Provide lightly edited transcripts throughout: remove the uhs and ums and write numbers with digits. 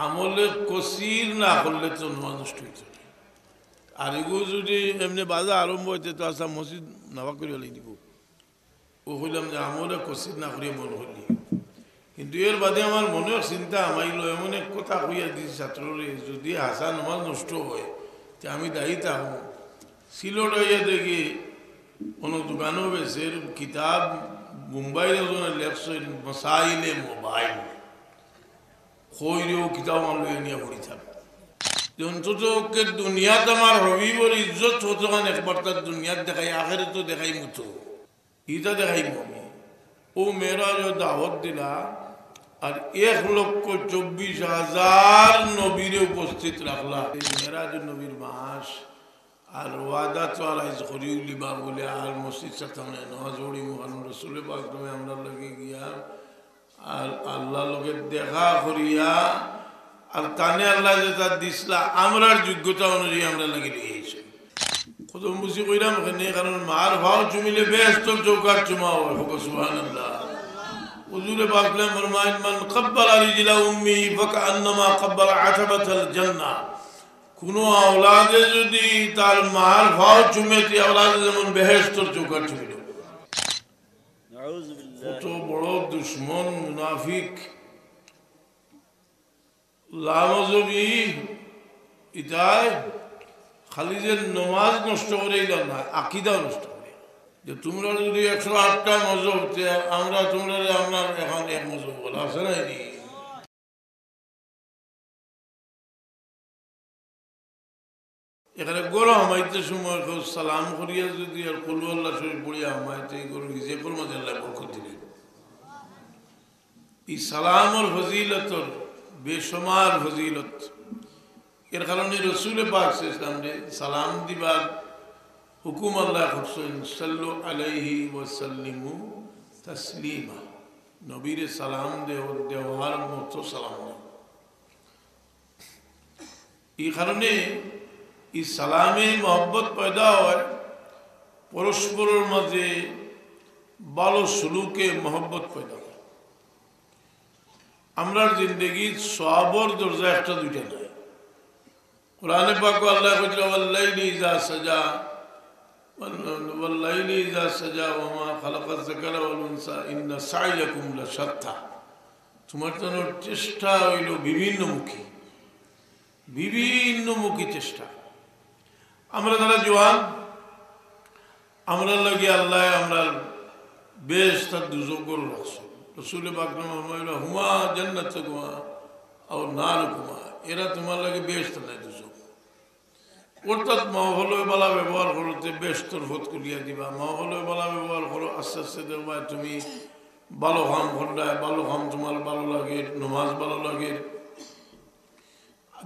আমলে কসির না করলে তো নষ্ট হইত না। আর এগুলো যদি এমনি বাজা আরম্ভ হইতে তো আসা মসজিদ নাবা করে হলেই দিব। ও হইলাম যে আমলে কসির না করিয়া মনে হইলি, কিন্তু এর বাদে আমার মনের চিন্তা আমাইল, এমন এক কথা কইয়া দিয়েছি ছাত্ররে, যদি হাসা নমাজ নষ্ট হয় তে আমি দায়ী থাকবো। সিলট হইয়া দেখি কোনো দোকানও বেছে কিতাব মুম্বাইয়ের ওজনে লেখছেন মসাইলে মোবাইল খৈরেও কিতাব আমরা নিয়ে পড়ি থাকবো। অন্তত দুনিয়াতে আমার হবিবর ইজ্জত হতো কারণ একবার তার দুনিয়াত দেখাই, আখেরে তো দেখাই মতো ইটা দেখাইব আমি। ও মেয়েরাজ দাওয়াত দিলা আর 1,24,000 নবীরে উপস্থিত রাখলা। মেয়েরাজ নবীর মাস আর ওয়াদা তো আর আজ করিও লিবা বলে আর মসজিদ সামনে নামাজ পড়ি মুখান রসুলে পাক তুমি আমরা লগে গিয়া আর আল্লাহ লোকে দেখা করিয়া আর তানে আল্লাহ যে তার দিসলা আমরার যোগ্যতা অনুযায়ী আমরা লাগে দিয়েছি। কত বুঝি কইলাম এখানে, কারণ মার ভাও চুমিলে বেশ তোর চৌকার চুমা হয় হোক সুবহানাল্লাহ। হুজুরে পাকলে ফরমায়েন মান কব্বালা রিজলা উম্মি ফাকান্নামা কব্বালা আতাবাতাল জান্নাহ। কোন আওলাদে যদি তার মার ভাও চুমেতে আওলাদে যেমন বেহেশতের চৌকার চুমিল। কত বড় দুশ্মন মুনাফিক লামজবি ইতায় খালি যে নমাজ নষ্ট করে না, আকিদাও নষ্ট করে। যে তোমরা যদি 108টা মজহব, আমরা তোমরা আপনার এখন এক মজহব বলা আছে না। এখানে গরু হামাইতে সময় সালাম করিয়া যদি আর কলু আল্লাহ শরীফ পড়িয়া হামাইতে গরু যে কোনো মাঝে আল্লাহ বরকত দিলেন। এই সালামর ফজিলতর বেসমার ফজিলত, এর কারণে রসুলে পাক ইসলামে সালাম দিবার হুকুম আল্লাহ করছেন, সাল্লু আলাইহি ওয়া সাল্লিমু তাসলিমা। নবীরে সালাম দেওয়ার মতো সালাম দেও। এই কারণে এই সালামে মহব্বত পয়দা হয়, পরস্পরের মাঝে ভালো সুলুকে মহব্বত পয়দা হয়। আমরার জিন্দগি সওয়াবের দরজা একটা দুইটা নাই। কোরআনে পাক আল্লাহ কইল ওয়াল্লাইলি ইযা সাজা ওয়াল্লাইলি ইযা সাজা ওয়া মা খালাকাজ যাকারা ওয়াল উনসা ইন্না সাইয়াকুম লাশাত্তা। তোমার তো চেষ্টা হইল বিভিন্নমুখী, বিভিন্নমুখী চেষ্টা। আমরা যারা জওয়ান, আমরা লাগে আল্লাহ আমরা বেশ তার দুজক করে রাখছে। রসুল পাক ফরমাইলো হুমা জান্নাতুকুমা আও নারুকুমা, এরা তোমার লাগে বেশ নাই দুজক। অর্থাৎ মহলে বালা ব্যবহার করতে বেশ তোর ভোট করিয়া দিবা। মহলে বালা ব্যবহার করো, আস্তে আস্তে দেখবা তুমি ভালো কাম করলায়, ভালো কাম তোমার ভালো লাগে, নমাজ ভালো লাগে,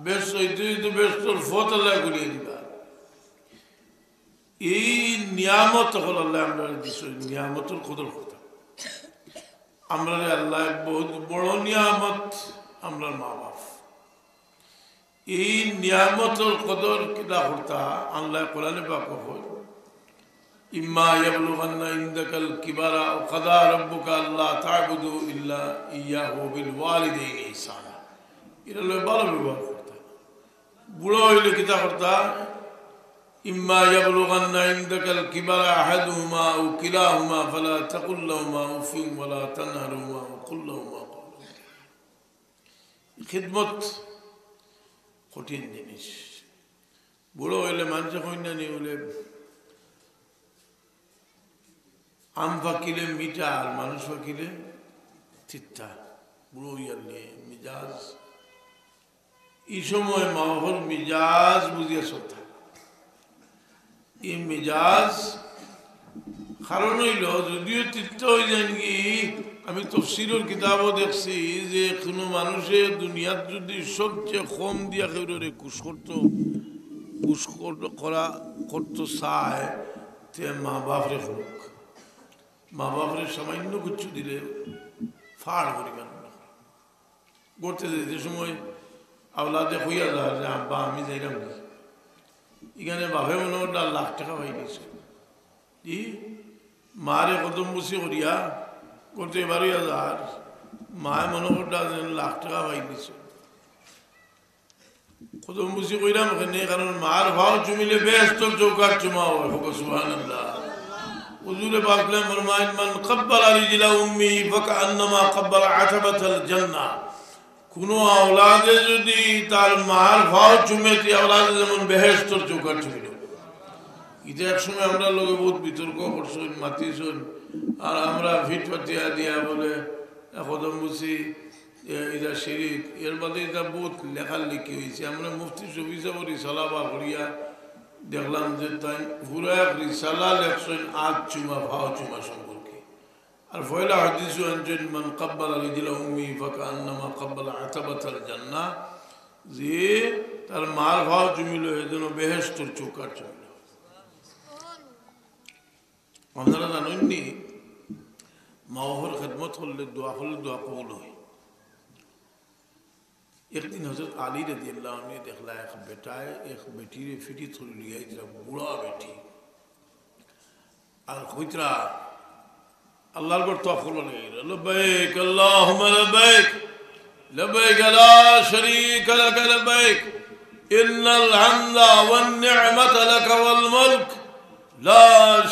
বেশ বেশ তোর ভোট আল্লাহ করিয়া দিবা। এই নিয়ামত হল আল্লাহ আমরা দিচ্ছ, নিয়ামতের কদর কথা। আমরা আল্লাহ বহুত বড় নিয়ামত আমরা মা বাপ। এই নিয়ামতের কদর কিলা করতা আল্লাহ কোরআনে পাক কয় ইম্মা ইয়াবলুগান্না ইনদাকাল কিবারা আও কাদা রাব্বুকা আল্লা তা'বুদু ইল্লা ইয়াহু বিল ওয়ালিদাইনি ইহসানা। এরা লয় ভালো ব্যবহার করতা। বুড়ো হইলে কিতা করতা ইম্মা ইয়াবলুগান্না ইনদাকাল কিবারা আহাদুহুমা আও কিলাহুমা ফালা তাকুল লাহুমা উফিন ওয়ালা তানহারহুমা ওয়া কুল লাহুমা কওলান। খিদমত কঠিন জিনিস। বুড়ো হইলে মানুষ কইনা নি বলে আম ফাকিলে মিঠা আর মানুষ ফাকিলে তিতা। বুড়ো হইয়ার নিয়ে মিজাজ, এই সময় মাহর মিজাজ বুঝিয়া শ্রদ্ধা। এই মিজাজ কারণ হইল যদিও তিক্ত হয়ে যান কি, আমি তফসিরের কিতাবও দেখছি যে কোনো মানুষের দুনিয়াত যদি সবচেয়ে কম দিয়া কেউরে কুশ করতো চায় তে মা বাপরে হোক। মা বাপরে সামান্য কিছু দিলে ফাড় পরিমাণ করতে যে সময় আওলাদে হইয়া যায় যে আব্বা আমি যাইলাম না, এখানে বাপে মনে হয় 1 লাখ টাকা পাই দিয়েছে। কি মারে কদম বসে করিয়া করতে 12,000, মায় মনে করটা 1 লাখ টাকা পাই দিছে। কদম বুঝি কইরাম এখানে কারণ মার ভাও চুমিলে বেস্ত চৌকার চুমা হয় সুবহানাল্লাহ হুজুরে পাকলে ফরমায়েন মান কব্বালা রিজলা উম্মি ফাকান্নামা কব্বালা আতাবাতাল জান্নাহ কোন আওলাদে যদি তার মার ভাও চুমেতি আওলাদে যেমন বেহেশতর চৌকার চুমিল এটা একসময় আমরা লোকে বহুত বিতর্ক করছেন মাতিছেন আর আমরা ফিট পাতিয়া দিয়া বলে কদম বুঝি এটা শিরিক এর বাদে এটা বহুত লেখালেখি হয়েছে আমরা মুফতি শফি সাহেব রিসালা করিয়া দেখলাম যে তাই পুরা রিসালা লেখছেন আজ চুমা ভাও চুমা সম্পর্কে আর পয়লা হাদিস আনছেন মান কাব্বালা রিজলা উম্মি ফাকান্নামা কাব্বালা আতাবাতাল জান্নাহ যে তার মার ভাও চুমিল এজন্য বেহেশতের চৌকার চুমিল আপনারা জানেননি মা বাবার খেদমত করলে দোয়া কবুল হয় एक दिन हजरत आली रज़ी अल्लाह ने देखला एक बेटा है एक बेटी ने फिटी थोड़ी लिया इतना बूढ़ा बेटी और खुदरा अल्लाह पर तो फुल नहीं लब्बैक अल्लाहुम्मा लब्बैक लब्बैक ला शरीक लक लब्बैक इन्नल हम्दा वन निअमत लक वल मुल्क ला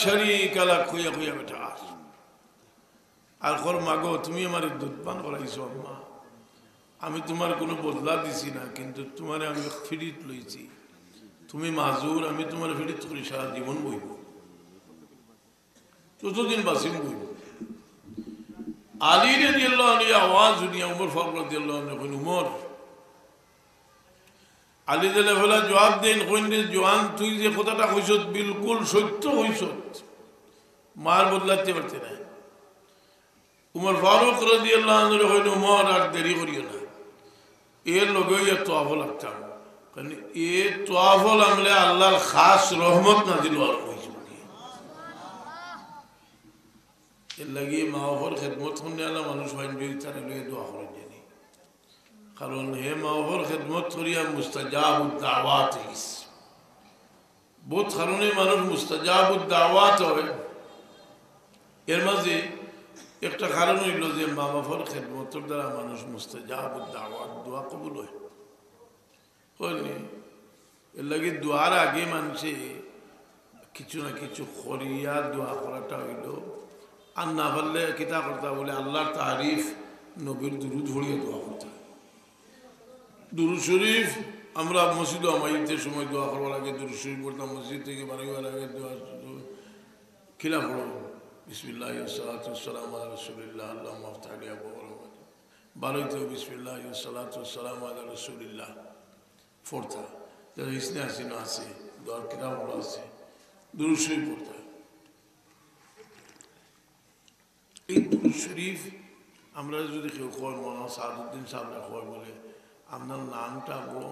शरीक लक खुया खुया बेटा और खोर मागो তুমি हमारे दूध पान कराइছো अम्मा আমি তোমার কোনো বদলা দিছি না কিন্তু তোমারে আমি ফিরিত লইছি তুমি মাজুর আমি তোমার ফিরিত করি সারা জীবন বইব যতদিন বাসিম বইব আলী রাদিয়াল্লাহু আনহু আওয়াজ শুনিয়া উমর ফারুক রাদিয়াল্লাহু আনহু কইল উমর আলী রাদিয়াল্লাহু জবাব দেন কইলে জওয়ান তুই যে কথাটা কইছত বিলকুল সত্য কইছত মার বদলাতে পারতে না উমর ফারুক রাদিয়াল্লাহু আনহু কইল উমর আর দেরি করিও না এর লগে এ তোয়াফ লাগতাম কারণ এ তোয়াফ আমলে আল্লাহর খাস রহমত নাজিল হওয়ার হয়েছে এর লাগে মা বাবার খেদমত করলে আল্লাহ মানুষ হয় তারা লগে দোয়া করেন জানি কারণ হে মা বাবার খেদমত করিয়া মুস্তাজাবুদ দাওয়াত বহুত কারণে মানুষ মুস্তাজাবুদ দাওয়াত হয় এর মাঝে একটা কারণ হইল যে মা বাবার খেদমতের দ্বারা মানুষ মুস্তাজাবুদ দাওয়াত দোয়া কবুল হয় এর লাগে দোয়ার আগে মানুষে কিছু না কিছু করিয়া দোয়া করাটা হইল আর না পারলে কিতা করতে বলে আল্লাহর তারিফ নবীর দুরুদ ভরিয়ে দোয়া করতে দুরুদ শরীফ আমরা মসজিদ আমাইতের সময় দোয়া করবার আগে দুরুদ শরীফ পড়তাম মসজিদ থেকে বাড়িবার আগে দোয়া খিলা পড়ো বিসমিল্লাহ সালাতু ওয়াসসালামু আলা রাসূলিল্লাহ আল্লাহুম্মা আফতাহ লি আবওয়াব রাহমাতিক বারাইতু বিসমিল্লাহ সালাতু ওয়াসসালামু আলা রাসূলিল্লাহ ফোরতা যারা ইসনে আসিনো আছে দোয়ার কিতাব আছে দুরূদ শরীফ পড়তা এই দুরূদ শরীফ আমরা যদি কেউ কয় মাওলানা সাদউদ্দিন সাহেবরা কয় বলে আপনার নামটা বড়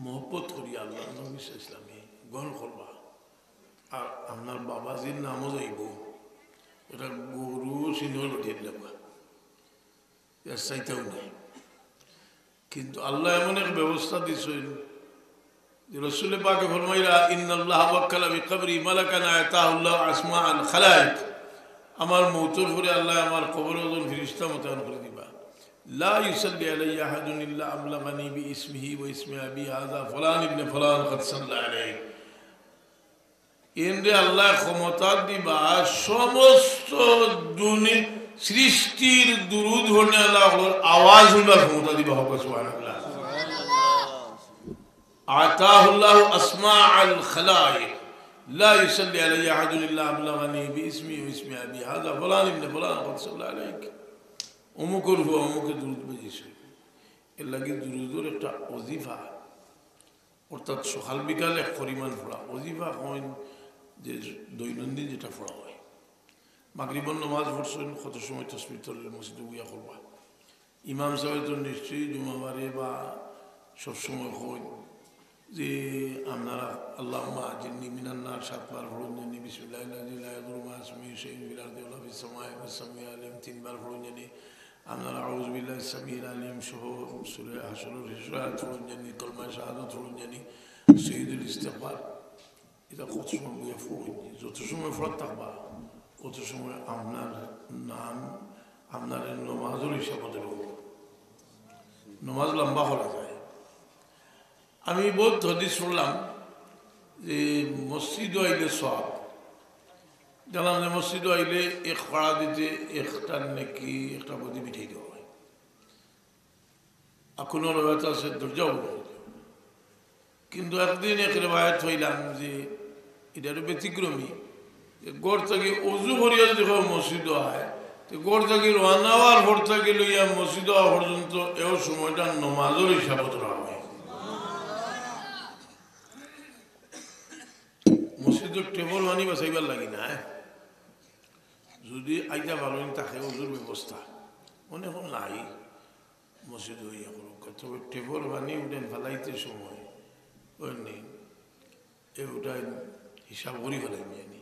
মহব্বত করি আল্লাহ নবী ইসলামী গ্রহণ করবা আর আপনার বাবাজির নামও যাইব এটা গরু সিন্ধুর ঘটিয়ে লেখা এর চাইতেও নেই কিন্তু আল্লাহ এমন এক ব্যবস্থা দিয়েছেন যে রসুলে পাকে ফরমাইরা ইন্নাল্লাহ ওয়াক্কালা বিকবরি মালাকান আতাহুল্লাহ আসমাআন খালায়েক আমার মৌতের পরে আল্লাহ আমার কবরে ওজন ফেরেশতা মোতায়েন করে দিবা লা ইউসাল্লি আলাইয়া আহাদুন ইল্লা আবলাগানি বিইসমিহি ওয়া ইসমি আবি হাযা ফুলান ইবনে ফুলান কদ সাল্লাল্লাহু আলাইহি এন্ডে আল্লাহ ক্ষমতা দিবা সমস্ত দুনিয়া সৃষ্টির দুরুদ হনে আল্লাহর আওয়াজ হবার ক্ষমতা দিবা হবে সুবহানাল্লাহ আতাহুল্লাহু আসমাআল খালায়েক লা ইউসাল্লি আলাইহি আহাদুন ইল্লা আবলাগানি বিইসমি ওয়া ইসমি আবি হাযা ফুলান ইবনে ফুলান কদ সাল্লাল্লাহু আলাইহি অমুকের উপর অমুকে দুরুদ বেজেছে এর লাগে দুরুদের একটা ওজিফা অর্থাৎ সকাল বিকালে এক পরিমাণ পড়া ওজিফা হয় যে দৈনন্দিন যেটা পড়া হয় মাগরিবের নামাজ পড়ছেন কত সময় তাসবিহ তরলে মসজিদে বুয়া করবা ইমাম সাহেব তো নিশ্চয়ই জুমাবারে বা সবসময় হয় যে আপনারা আল্লাহুম্মা আজিরনি মিনান নার 7 বার পড়ুন জানি বিসমিল্লাহির লাযী লা ইয়াদুররু মা ইসমিহি শাইউন ফিল আরদি ওয়া লা ফিস সামাই ওয়াস সামিউল আলিম 3 বার পড়ুন জানি আপনারা আউযু বিল্লাহিস সামিউল আলিম সহ সূরা হাশরের হিসরাত পড়ুন জানি কলমা শাহাদাত পড়ুন জানি সাইয়্যিদুল ইস্তিগফার এটা কত সময় বুয়া পড়ুন যত সময় পড়তে থাকবা কত সময় আপনার নাম আপনার নামাজের হিসাবে দেব নামাজ লম্বা করা যায় আমি বহুত হদিস শুনলাম যে মসজিদ আইলে সব জানলাম যে মসজিদ আইলে এক খড়া দিতে একটা নাকি একটা বদি মিঠাই দেওয়া হয়। আর কোনো রেবায়ত আছে দরজাও বলে। কিন্তু একদিন এক রেবায়ত হইলাম যে এটারও ব্যতিক্রমী, গড় থেকে অজু করিয়া যখন মসজিদ হয় তো গড় থেকে রান্না হওয়ার ভোর থেকে লইয়া মসজিদ হওয়া পর্যন্ত এও সময়টা নমাজের হিসাবত রাখা হয়। মসজিদের টেবল মানি বাঁচাইবার লাগি না, যদি আইটা ভালো থাকে অজুর ব্যবস্থা মনে হয় নাই মসজিদ হইয়া করুক, তবে টেবল বানি উঠেন ফেলাইতে সময় ওই নেই এ ওটাই হিসাব করি ফেলাই জানি।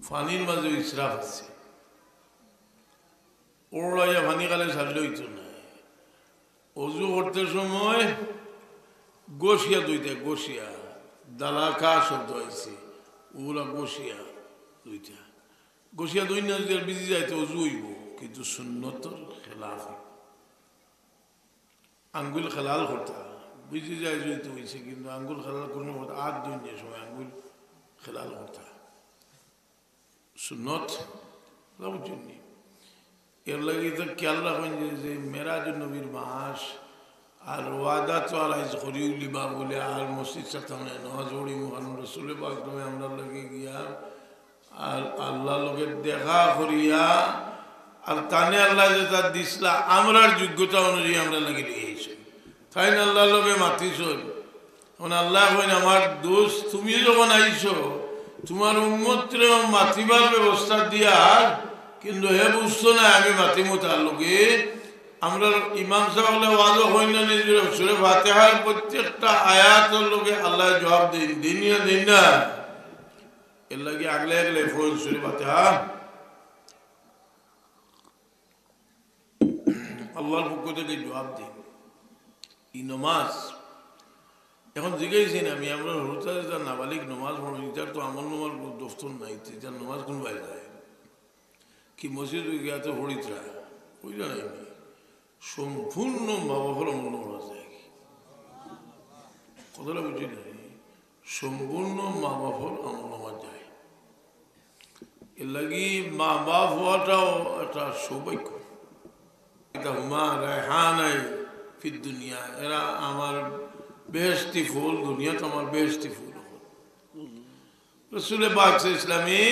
পানির মাঝে ইসরাফ আছে, ওড়াইয়া পানি খালে ছাড়লে হইতো না। অজু করতে সময় গোসিয়া দুইটা, গোসিয়া দালাকা শব্দ হয়েছে, ওগুলা গোসিয়া দুইটা, গোসিয়া দুই না যদি বিজি যাইতে অজু হইব, কিন্তু সুন্নতর খেলাফ আঙ্গুল খেলাল করতা বিজি যায় যদি হয়েছে, কিন্তু আঙ্গুল খেলাল কোনো আট দুই যে সময় আঙ্গুল খেলাল করতা সুন্নত বুঝছেন। এর লাগে তো খেয়াল রাখবেন যে মেরাজ নবীর মাস আর ওয়াদা তো আর আজ করিউলিবা বলে আর মসজিদ সাথে নওয়াজ পড়ি মুহান রসুল পাক তুমি আমরা লগে গিয়া আর আল্লাহ লোকের দেখা করিয়া আর তানে আল্লাহ যে তার দিসলা আমরার যোগ্যতা অনুযায়ী আমরা লাগে লিয়েছি, তাই না আল্লাহ লোকে মাতিস। এখন আল্লাহ কইন আমার দোষ তুমি যখন আইছো তোমার উম্মতরে মাতিবার ব্যবস্থা দিয়া, কিন্তু হে বুঝতো না আমি মাতিমু তার লোকে। আমরা ইমাম সাহেব ওয়াজ হই না নিজের সূরা ফাতিহার প্রত্যেকটা আয়াতের লোকে আল্লাহ জবাব দেন দিনিয়া দিন না, এর লাগে আগলে আগলে ফোন সূরা ফাতিহা আল্লাহর পক্ষ থেকে জবাব দিন। ই নমাজ এখন জিজ্ঞাসেন আমি আমরা হরুতা যেটা নাবালিক নমাজ পড়ো, এটার তো আমল নমাজ দফতর নাই, এটার নমাজ কোন বাইরে যায় কি মসজিদ গিয়া তো হরিতরা বুঝলা নাই, সম্পূর্ণ মা বাবার আমল নমাজ যায়, কথাটা বুঝি নাই, সম্পূর্ণ মা বাবার আমল নমাজ যায়। এর লাগি মা বাপ হওয়াটাও একটা সৌভাগ্য। এটা হুমা রায়হানাই ফির দুনিয়া, এরা আমার বেহেশতি ফুল, দুনিয়া তো আমার বেহেশতি ফুল। রসুল পাক ইসলামী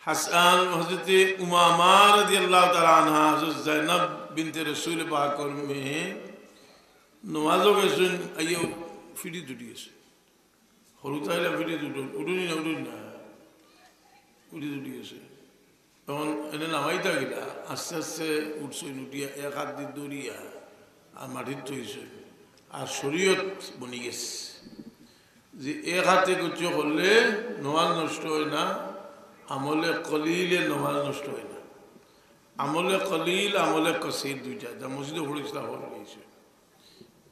হাসান হযরত উমামা রাদিয়াল্লাহু তাআলা আনহা হযরত যায়েনব বিনতে রসুল পাকের মেয়ে নমাজও গেছেন, আইও ফিরি দুটি গেছে হরুতাইলা ফিরি দুটো উঠুনি না উঠুন না উঠি দুটি গেছে। তখন এনে নামাইতা গেলা আস্তে আস্তে উঠছই উঠিয়া এক হাত দিয়ে দৌড়িয়া আর মাটির থইছে, আর শরীয়ত বনি গেছে যে এক হাতে কুচ্ছ করলে নমাজ নষ্ট হয় না, আমলে কলিলে নমাজ নষ্ট হয় না। আমলে কলিল আমলে কসির দুইটা যা মসজিদে পড়েছিল হল গেছে।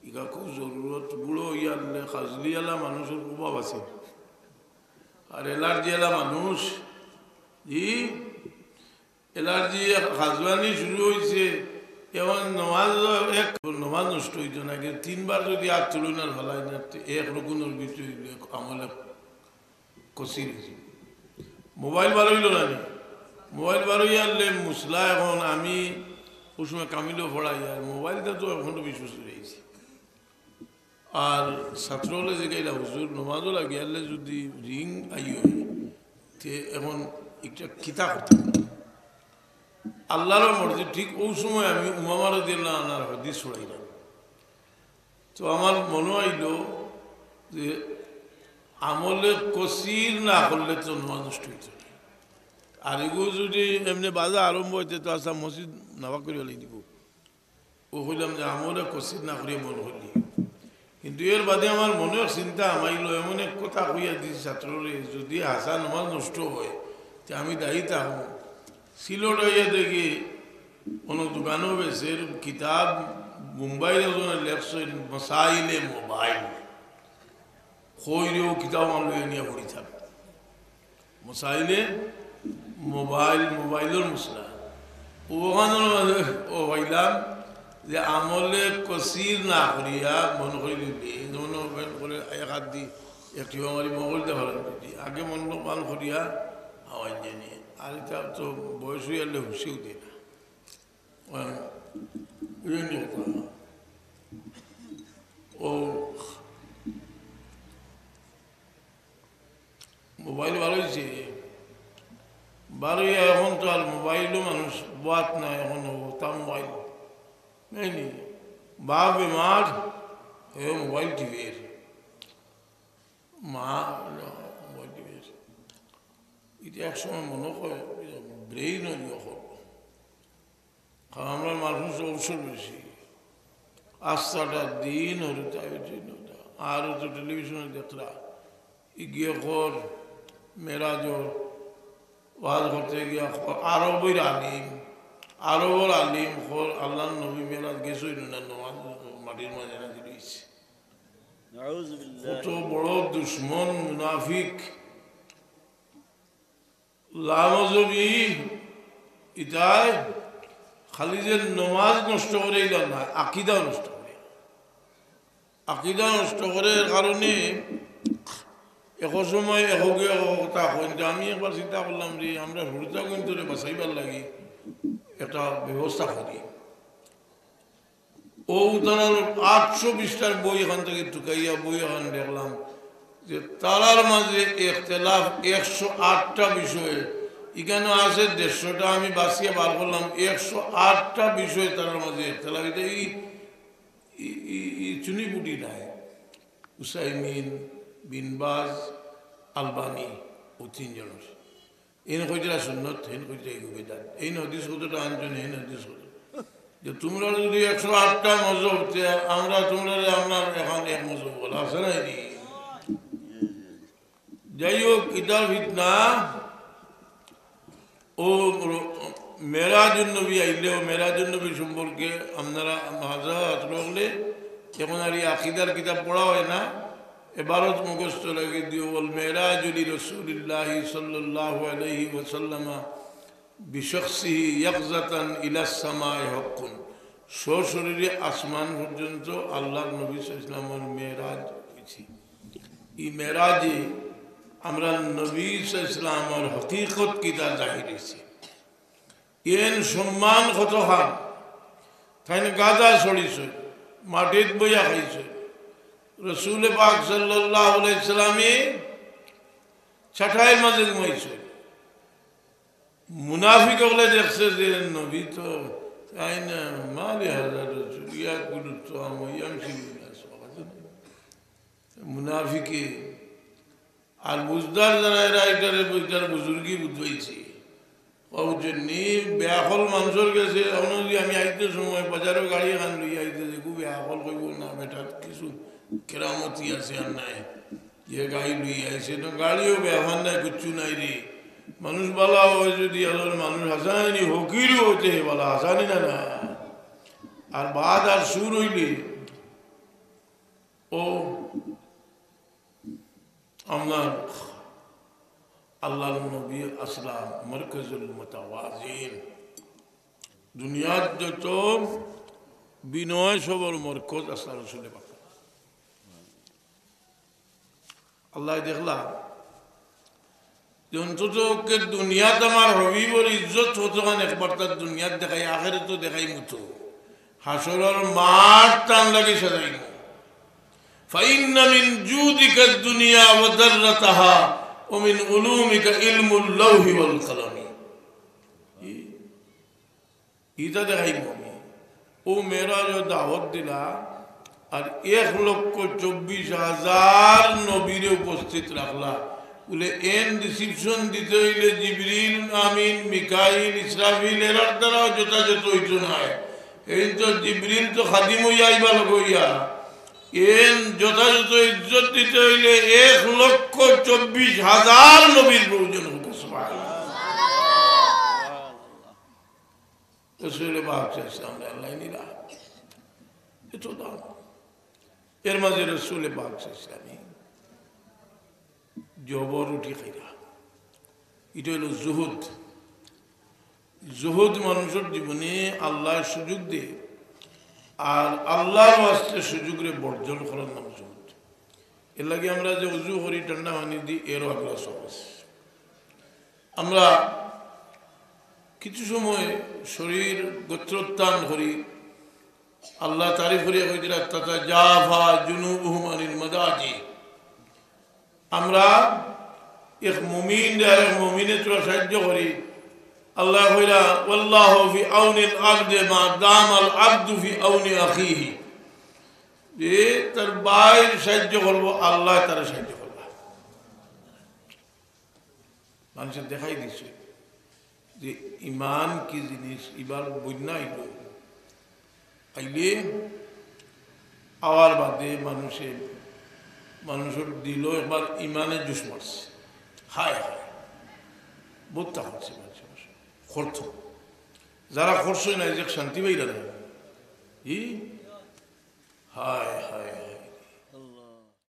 ইগা খুব জরুরত বুড়ো ইয়ালে খাজলিয়ালা মানুষের প্রভাব আছে, আর এলার্জিওয়ালা মানুষ জি এলার্জি খাজওয়ানি শুরু হয়েছে, এবং নমাজ এক নমাজ নষ্ট হইত না, কিন্তু তিনবার যদি আর তুলনার ফেলাই না এক রকমের ভিতরে আমলে কসির হয়েছে। মোবাইল বার হইল না, মোবাইল বার হইয়া আনলে মুসলা এখন আমি ওই সময় কামিলেও পড়াই, আর মোবাইলটা তো এখনো বিশ্বস্ত রয়েছে। আর ছাত্র হলে যে গেলা হুজুর নমাজও লাগে আনলে যদি রিং আই হয় তে এখন একটা কিতা করতে আল্লাহর মর্জি। ঠিক ওই সময় আমি উমামা রাদিয়াল্লাহু আনহার হাদিস ছড়াইলাম, তো আমার মনে হইল যে আমলে কসির না করলে তো নমাজ নষ্ট হইত না, আর এগুলো যদি এমনি বাজা আরম্ভ হইতে তো আসা মসজিদ নাবা করে হলেই দিব। ও হইলাম যে আমলে কসির না করিয়া মনে হইলি, কিন্তু এর বাদে আমার মনে চিন্তা আমাইল এমন এক কথা কইয়া দিছি ছাত্ররে, যদি হাসা নমাজ নষ্ট হয় তে আমি দায়ী থাকবো। সিলোট হইয়া দেখি কোনো দোকানও বেছে কিতাব মুম্বাইর লেখছেন মসাইলে মোবাইল, খৈরেও কিতাব আমরা নিয়ে পড়ি থাক মসাইলে মোবাইল, মোবাইলের মশলা ওখানে ও হইলাম যে আমলে কসির না করিয়া মন করে দিবি মনে করে এক হাত দি একটি আমার মঙ্গল দেওয়ার দিদি আগে মন মান করিয়া আওয়াজ জানি আর এটা তো বয়স হয়ে গেলে হুসিও দিই না ও মোবাইল ভালো হয়েছে বারোই এখন তো আর মোবাইলও মানুষ বাত না এখন তা মোবাইল নেই বাপ বেমার এ মোবাইল টিভির মা মোবাইল টিভির এটা একসময় মনে হয় ব্রেইন যখন আমরা মানুষ অবসর বেশি আস্তাটা দিন হলে তাই আরও তো টেলিভিশনে দেখলা গিয়ে কর মেরাজর ওয়াজ করতে গিয়া আরবের আলিম আরবর আলিম খর আল্লাহ নবী মেরাজ গেছই না নমাজ মাটির মাঝে না দিয়েছে কত বড় দুশ্মন মুনাফিক লামজবি ইতায় খালি যে নমাজ নষ্ট করে না আকিদা নষ্ট করে আকিদা নষ্ট করার কারণে এক সময় একে কথা কিন্তু আমি একবার চিন্তা করলাম যে আমরা হুড়তা কিন্তু বাঁচাইবার লাগি একটা ব্যবস্থা করি ও উদাহরণ 820টার বই এখান থেকে টুকাইয়া বই এখান দেখলাম যে তারার মাঝে ইখতিলাফ 108টা বিষয়ে এখানে আছে 150টা আমি বাঁচিয়ে বার করলাম 108টা বিষয়ে তারার মাঝে ইখতিলাফ এটা এই চুনিপুটি নাই উসাইমিন বিনবাজ আলবানি ও তিনজনের এই কইটা সুন্নত হেন কইটা বেদাত এই নদীস কতটা আনছেন এই নদীস কত যে তোমরা যদি 108টা মজহব আমরা তোমরা আপনার এখন এক মজহব বলা আছে না যাই হোক ইটার ফিতনা ও মেরাজুন্নবী আইলে ও মেরাজুন্নবী সম্পর্কে আপনারা হাজার রাখলে এখন আর এই আকিদার কিতাব পড়া হয় না এবারত মুখস্থ লাগে দিও বল মেরাজুলি রসুলিল্লাহ সাল্লাল্লাহু আলাইহি ওয়াসাল্লাম বিশখসিহি ইয়াকজাতান ইলাস সামায়ে হক্কুন সশরীরে আসমান পর্যন্ত আল্লাহর নবী সাল্লাল্লাহু আলাইহি ওয়াসাল্লামের মেরাজ হয়েছে এই মেরাজে আমরা নবী সাল্লাল্লাহু আলাইহি ওয়াসাল্লামের হকিকত কিতা জাহির হয়েছে এন সম্মান কত হান তাই গাদা ছড়িছে মাটিত বইয়া খাইছে রসুল পাক সাল্লাল্লাহু আলাইহি সাল্লামে ছাটাইয়ের মাঝে ঘুমাইছে মুনাফিক হলে দেখছে যে নবী তো তাই না মালে হাজার চুরিয়া গুরুত্ব মুনাফিকে আর বুঝদার যারা এরা এটার বইটার বুজুর্গি বুঝাইছে জন্যে বেয়াকল মানুষের গেছে অনুযায়ী আমি আইতে সময় বাজারও গাড়ি এখান লইয়া আইতেছে খুব বেয়াকল কইব না বেটার কিছু কেরামতি আছে আর নাই যে গাড়ি লইয়া আইছে তো গাড়িও ব্যবহার নাই কিচ্ছু নাই রে মানুষ বলা হয় যদি মানুষ হাসানি হকিরও হইতে বলা হাসানি না না আর বাদ আর সুর হইলে ও আপনার আল্লাহর নবী আসলাম মরকজুল মুতাওয়াজিন দুনিয়ার যত বিনয় সবর মরকজ আসলাম রসুল পাক আল্লাহ দেখলা অন্তত দুনিয়াত আমার হবিবর ইজ্জত হতো একবার তার দুনিয়াত দেখাই আখেরে তো দেখাই মতো হাসরের মাঠ টান লাগে সাজাইব ফাইন্না মিন জুদিকা দুনিয়া ওয়া দাররাতাহা ওয়া মিন উলুমিকা ইলমুল লাওহি ওয়াল কলমি ইটা দেখাইব ও মেরাজ দাওয়াত দিলা আর 1,24,000 নবীরে উপস্থিত রাখলা বলে এন রিসিপশন দিতে হইলে জিবরিল আমিন মিকাইল ইসরাফিল এর দ্বারাও যথাযথ হইত নয় এই তো জিবরিল তো খাদিম হইয়া আইবা লগইয়া এন যথাযথ ইজ্জত দিতে হইলে 1,24,000 নবীর প্রয়োজন হতো সুবহানাল্লাহ রাসূল পাক সাল্লাল্লাহু আলাইহি ওয়া সাল্লাম এত দাম এর মাঝে রাসূল পাক সাল্লাল্লাহু জবর উঠি খাইরা এটা হলো জুহুদ জুহুদ মানুষের জীবনে আল্লাহ সুযোগ দিয়ে আর আল্লাহর ওয়াস্তে সুযোগরে বর্জন করার নাম জুহুদ। এর লাগে আমরা যে উজু করি ঠান্ডা পানি দিই, এরও আগ্রহ সব আছে। আমরা কিছু সময় শরীর গোত্রোত্থান করি, আল্লাহ তারিফ করিয়া কইরা তাতাজাফা জুনুবুহুম আনিল মাদাজি। আমরা এক মুমিন আর এক মুমিনে তোরা সাহায্য করি। আল্লাহ কইরা ওয়াল্লাহু ফি আউনিল আবদি মা দামাল আবদু ফি আউনি আখিহি, যে তার ভাইয়ের সাহায্য করবো, আল্লাহ তার সাহায্য করবে। মানুষের দেখাই দিচ্ছে যে ইমান কি জিনিস। এবার বন্যা আইলে আওয়ার বাদে মানুষের দিল একবার ইমানের জুস মারছে। হায় হায়, বোধটা হচ্ছে মানুষের খরচ। যারা খরচ না যে শান্তি পাইরা না, ই হায়